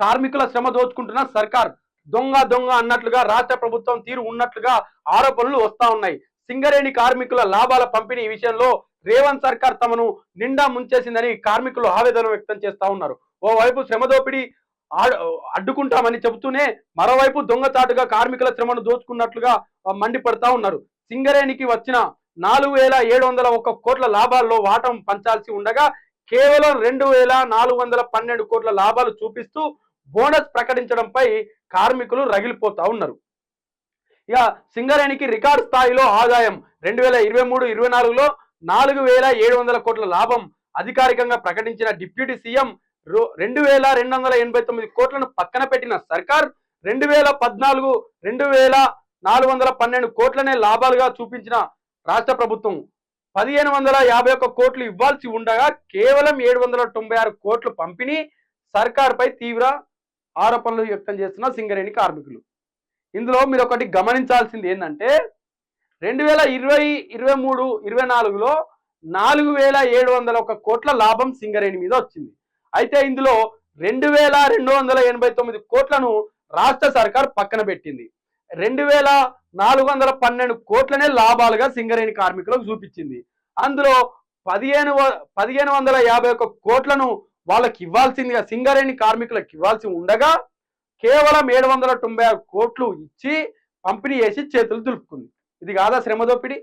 కార్మికుల శ్రమ దోచుకుంటున్న సర్కార్, దొంగ దొంగ అన్నట్లుగా రాష్ట్ర ప్రభుత్వం తీరు ఉన్నట్లుగా ఆరోపణలు వస్తా ఉన్నాయి. సింగరేణి కార్మికుల లాభాల పంపిణీ విషయంలో రేవంత్ సర్కార్ తమను నిండా ముంచేసిందని కార్మికులు ఆవేదన వ్యక్తం చేస్తా ఉన్నారు. ఓవైపు శ్రమ దోపిడీ అడ్డుకుంటామని చెబుతూనే మరోవైపు దొంగచాటుగా కార్మికుల శ్రమను దోచుకున్నట్లుగా మండిపడతా ఉన్నారు. సింగరేణికి వచ్చిన 4,701 కోట్ల లాభాల్లో వాటం పంచాల్సి ఉండగా కేవలం 2,412 కోట్ల లాభాలు చూపిస్తూ బోనస్ ప్రకటించడంపై కార్మికులు రగిలిపోతా ఉన్నారు. ఇక సింగరేణికి రికార్డు స్థాయిలో ఆదాయం 2023-24లో 4,700 కోట్ల లాభం అధికారికంగా ప్రకటించిన డిప్యూటీ సీఎం 2,289 కోట్లను పక్కన పెట్టిన సర్కార్ 2014 2,412 కోట్లనే లాభాలుగా చూపించిన రాష్ట్ర ప్రభుత్వం 1,551 కోట్లు ఇవ్వాల్సి ఉండగా కేవలం 796 కోట్లు పంపిణీ సర్కార్పై తీవ్ర ఆరోపణలు వ్యక్తం చేస్తున్న సింగరేణి కార్మికులు. ఇందులో మీరు ఒకటి గమనించాల్సింది ఏంటంటే 2020-23-24లో 4,701 కోట్ల లాభం సింగరేణి మీద వచ్చింది. అయితే ఇందులో 2,289 కోట్లను రాష్ట్ర సర్కార్ పక్కన పెట్టింది. 2,412 కోట్లనే లాభాలుగా సింగరేణి కార్మికులకు చూపించింది. అందులో 1,551 కోట్లను వాళ్ళకి ఇవ్వాల్సిందిగా సింగరేణి కార్మికులకు ఇవ్వాల్సి ఉండగా కేవలం 796 కోట్లు ఇచ్చి పంపిణీ చేసి చేతులు దులుపుకుంది. ఇది కాదా శ్రమ దోపిడీ?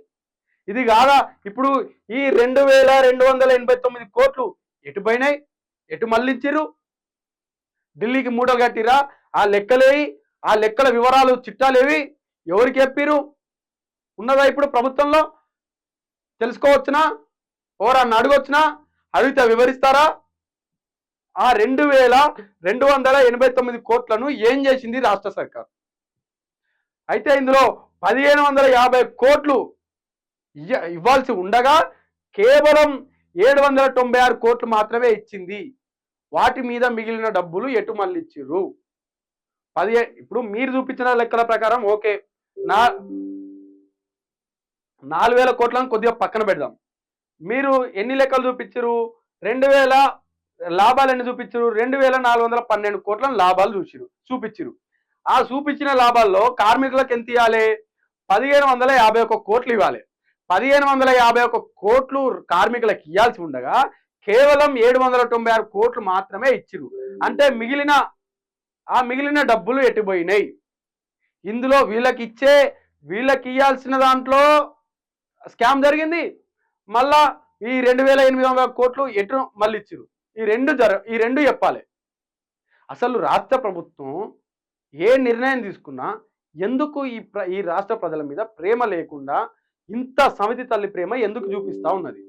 ఇది కాదా? ఇప్పుడు ఈ 2,289 కోట్లు ఎటు పోయినాయి? ఎటు మళ్ళించిరు? ఢిల్లీకి మూటలు కట్టిరా? ఆ లెక్కలేవి, ఆ లెక్కల వివరాలు చిట్టాలేవి ఎవరికి చెప్పిరు? ఉన్నదా ఇప్పుడు ప్రభుత్వంలో? తెలుసుకోవచ్చునా? ఎవరన్నా అడగొచ్చునా? అడిగితే వివరిస్తారా? ఆ 2,289 కోట్లను ఏం చేసింది రాష్ట్ర సర్కార్? అయితే ఇందులో 1,550 కోట్లు ఇవ్వాల్సి ఉండగా కేవలం 796 కోట్లు మాత్రమే ఇచ్చింది. వాటి మీద మిగిలిన డబ్బులు ఎటు మళ్ళీ ఇచ్చిర్రు? ఇప్పుడు మీరు చూపించిన లెక్కల ప్రకారం ఓకే, 4,000 కోట్లను కొద్దిగా పక్కన పెడదాం. మీరు ఎన్ని లెక్కలు చూపించరు? 2,000 లాభాలు ఎన్ని చూపించరు? 2,412 కోట్లను లాభాలు చూపించరు. ఆ చూపించిన లాభాల్లో కార్మికులకు ఎంత ఇవ్వాలి? 1,551 కోట్లు ఇవ్వాలి. 1,551 కోట్లు కార్మికులకు ఇవ్వాల్సి ఉండగా కేవలం 796 కోట్లు మాత్రమే ఇచ్చిరు. అంటే మిగిలిన డబ్బులు ఎటుపోయినాయి? ఇందులో వీళ్ళకి ఇవ్వాల్సిన దాంట్లో స్కామ్ జరిగింది. మళ్ళా ఈ 2,800 కోట్లు ఎటు మళ్ళీ ఇచ్చిరు. ఈ రెండు చెప్పాలి. అసలు రాష్ట్ర ప్రభుత్వం ఏ నిర్ణయం తీసుకున్నా ఎందుకు ఈ రాష్ట్ర ప్రజల మీద ప్రేమ లేకుండా ఇంత సమితి తల్లి ప్రేమ ఎందుకు చూపిస్తా ఉన్నది?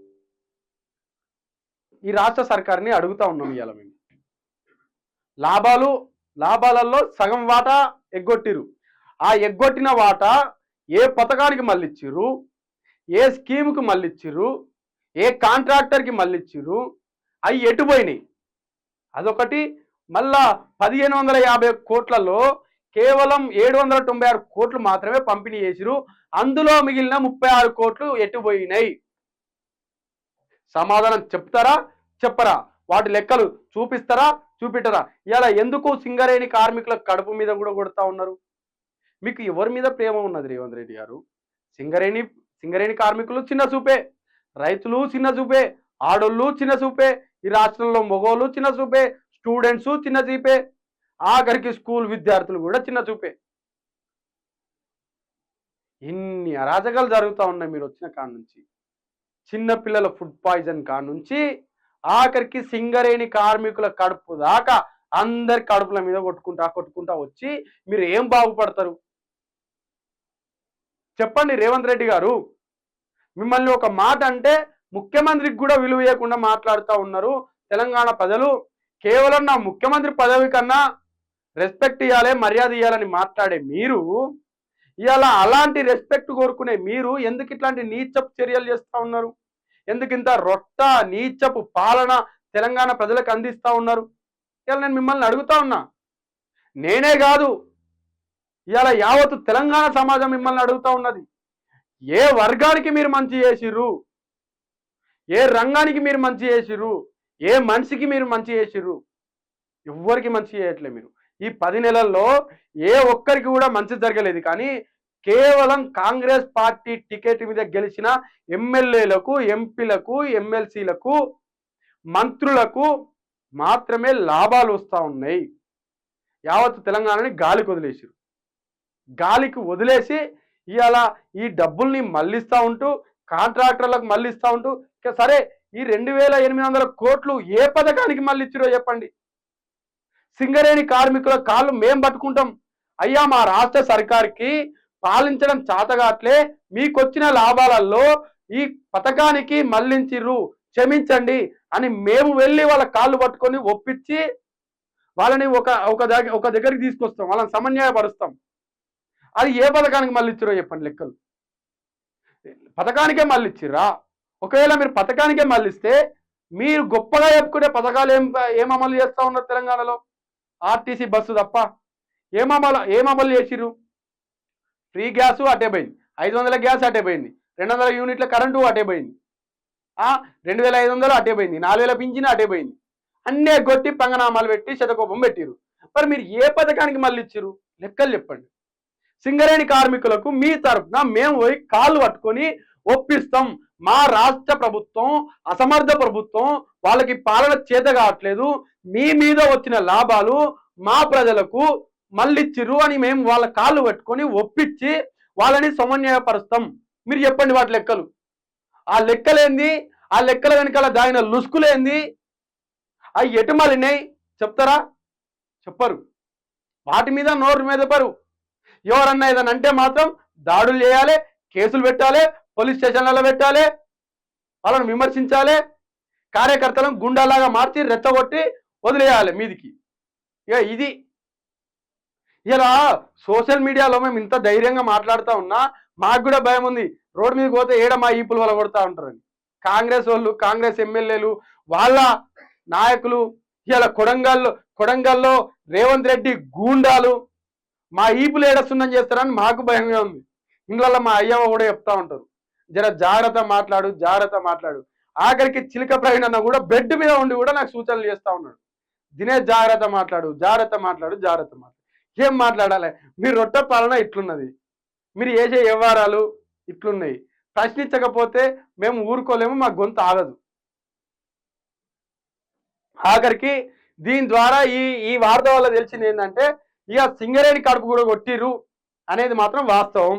ఈ రాష్ట్ర సర్కార్ని అడుగుతా ఉన్నాం. ఇవాళ మేము లాభాలలో సగం వాటా ఎగ్గొట్టిరు. ఆ ఎగ్గొట్టిన వాటా ఏ పథకానికి మళ్ళిచ్చిర్రు? ఏ స్కీముకి మళ్ళిచ్చిర్రు? ఏ కాంట్రాక్టర్కి మళ్ళిచ్చిర్రు? అవి ఎటుపోయినాయి? అదొకటి. మళ్ళా 1,550 కోట్లలో కేవలం 796 కోట్లు మాత్రమే పంపిణీ చేసిరు. అందులో మిగిలిన 36 కోట్లు ఎటుపోయినాయి? సమాధానం చెప్తారా? చెప్పరా? వాటి లెక్కలు చూపిస్తారా? ఇలా ఎందుకు సింగరేణి కార్మికుల కడుపు మీద కూడా కొడతా ఉన్నారు? మీకు ఎవరి మీద ప్రేమ ఉన్నది రేవంత్ రెడ్డి గారు? సింగరేణి కార్మికులు చిన్న చూపే, రైతులు చిన్న చూపే, ఆడోళ్ళు చిన్న చూపే, ఈ రాష్ట్రంలో మగోళ్ళు చిన్న చూపే, స్టూడెంట్స్ చిన్న చూపే, ఆఖరికి స్కూల్ విద్యార్థులు కూడా చిన్న చూపే. ఇన్ని అరాజకాలు జరుగుతూ ఉన్నాయి మీరు వచ్చిన కాడ నుంచి. చిన్నపిల్లల ఫుడ్ పాయిజన్ కాడ నుంచి ఆఖరికి సింగరేణి కార్మికుల కడుపు దాకా అందరి కడుపుల మీద కొట్టుకుంటా వచ్చి మీరు ఏం బాగుపడతారు? చెప్పండి రేవంత్ రెడ్డి గారు. మిమ్మల్ని ఒక మాట అంటే ముఖ్యమంత్రికి కూడా విలువ ఇవ్వకుండా మాట్లాడుతూ ఉన్నారు తెలంగాణ ప్రజలు. కేవలం నా ముఖ్యమంత్రి పదవి కన్నా రెస్పెక్ట్ ఇవ్వాలి, మర్యాద ఇవ్వాలని మాట్లాడే మీరు ఇవాళ అలాంటి రెస్పెక్ట్ కోరుకునే మీరు ఎందుకు ఇట్లాంటి నీచపు చర్యలు చేస్తూ ఉన్నారు? ఎందుకు ఇంత నీచపు పాలన తెలంగాణ ప్రజలకు అందిస్తూ ఉన్నారు? ఇవాళ నేను మిమ్మల్ని అడుగుతా ఉన్నా. నేనే కాదు, ఇవాళ యావత్తు తెలంగాణ సమాజం మిమ్మల్ని అడుగుతా ఉన్నది. ఏ వర్గానికి మీరు మంచి చేసిర్రు? ఏ రంగానికి మీరు మంచి చేసిర్రు? ఏ మనిషికి మీరు మంచి చేసిర్రు? ఎవ్వరికి మంచి చేయట్లే మీరు. ఈ 10 నెలల్లో ఏ ఒక్కరికి కూడా మంచి జరగలేదు. కానీ కేవలం కాంగ్రెస్ పార్టీ టికెట్ మీద గెలిచిన ఎమ్మెల్యేలకు, ఎంపీలకు, ఎమ్మెల్సీలకు, మంత్రులకు మాత్రమే లాభాలు వస్తూ ఉన్నాయి. యావత్ తెలంగాణని గాలికి వదిలేసారు. గాలికి వదిలేసి ఇవాళ ఈ డబ్బుల్ని మళ్ళిస్తూ ఉంటూ కాంట్రాక్టర్లకు మళ్ళిస్తూ ఉంటూ సరే ఈ 2800 కోట్లు ఏ పథకానికి మళ్ళిచ్చిరో చెప్పండి. సింగరేణి కార్మికుల కాళ్ళు మేం పట్టుకుంటాం. అయ్యా మా రాష్ట్ర సర్కార్కి పాలించడం చేతగాట్లే, మీకొచ్చిన లాభాలలో ఈ పథకానికి మళ్ళించిర్రు, క్షమించండి అని మేము వెళ్ళి వాళ్ళ కాళ్ళు పట్టుకొని ఒప్పించి వాళ్ళని ఒక దగ్గరికి తీసుకొస్తాం, వాళ్ళని సమన్వయపరుస్తాం. అది ఏ పథకానికి మళ్ళిచ్చిరో చెప్పండి లెక్కలు. పథకానికే మళ్ళిచ్చిర్రా? ఒకవేళ మీరు పథకానికే మళ్ళిస్తే మీరు గొప్పగా చెప్పుకునే పథకాలు ఏం అమలు చేస్తూ ఉన్నారు తెలంగాణలో? ఆర్టీసీ బస్సు తప్ప ఏం అమలు చేసిర్రు? ఫ్రీ గ్యాసు అటే పోయింది, 500 గ్యాస్ అటే పోయింది, 200 యూనిట్ల కరెంటు అటే పోయింది, 2500 అటే పోయింది, 4000 పింఛను అటే పోయింది. అన్నే కొట్టి పంగనామాలు పెట్టి శతకోపం పెట్టిరు. మరి మీరు ఏ పథకానికి మళ్ళీ ఇచ్చిర్రు లెక్కలు చెప్పండి. సింగరేణి కార్మికులకు మీ తరఫున మేము పోయి కాళ్ళు పట్టుకొని ఒప్పిస్తాం, మా రాష్ట్ర ప్రభుత్వం అసమర్థ ప్రభుత్వం, వాళ్ళకి పాలన చేత కావట్లేదు, మీ మీద వచ్చిన లాభాలు మా ప్రజలకు మళ్ళిచ్చిర్రు అని మేము వాళ్ళ కాళ్ళు పట్టుకొని ఒప్పించి వాళ్ళని సమన్వయపరుస్తాం. మీరు చెప్పండి వాటి లెక్కలు. ఆ లెక్కలేంది? ఆ లెక్కల వెనకాల దాగిన లుసుకులేంది? అవి ఎటు మళ్ళినాయి చెప్తారా? చెప్పరు. వాటి మీద నోరు మీద పరు. ఎవరన్నా ఏదన్నా అంటే మాత్రం దాడులు చేయాలి, కేసులు పెట్టాలి, పోలీస్ స్టేషన్లలో పెట్టాలి, వాళ్ళని విమర్శించాలి, కార్యకర్తలను గుండాలాగా మార్చి రెచ్చగొట్టి వదిలేయాలి మీదికి. ఇక ఇది ఇలా సోషల్ మీడియాలో మేము ఇంత ధైర్యంగా మాట్లాడుతూ ఉన్నా మాకు కూడా భయం ఉంది, రోడ్డు మీదకి పోతే ఏడ మా ఈపులు వల్ల కొడతా ఉంటారని. కాంగ్రెస్ వాళ్ళు, కాంగ్రెస్ ఎమ్మెల్యేలు, వాళ్ళ నాయకులు ఇలా కొడంగల్లో రేవంత్ రెడ్డి గూండాలు మా ఈపులు ఏడస్తుందని చేస్తారని మాకు భయంగా ఉంది. ఇంట్లో మా అయ్యమ్మ కూడా చెప్తా ఉంటారు, జర జాగ్రత్త మాట్లాడు, జాగ్రత్త మాట్లాడు. ఆఖరికి చిలక ప్రవీణ్ అన్న కూడా బెడ్ మీద ఉండి కూడా నాకు సూచనలు చేస్తా ఉన్నాడు, దినేష్ జాగ్రత్త మాట్లాడు, జాగ్రత్త మాట్లాడు, జాగ్రత్త మాట్లాడు. ఏం మాట్లాడాలి? మీ రొట్టె పాలన ఇట్లున్నది, మీరు చేసే వ్యవహారాలు ఇట్లున్నాయి. ప్రశ్నించకపోతే మేము ఊరుకోలేము, మా గొంతు ఆగదు. ఆఖరికి దీని ద్వారా ఈ వార్త వల్ల తెలిసింది ఏంటంటే ఇక సింగరేణి కడుపు కూడా కొట్టిర్రు అనేది మాత్రం వాస్తవం.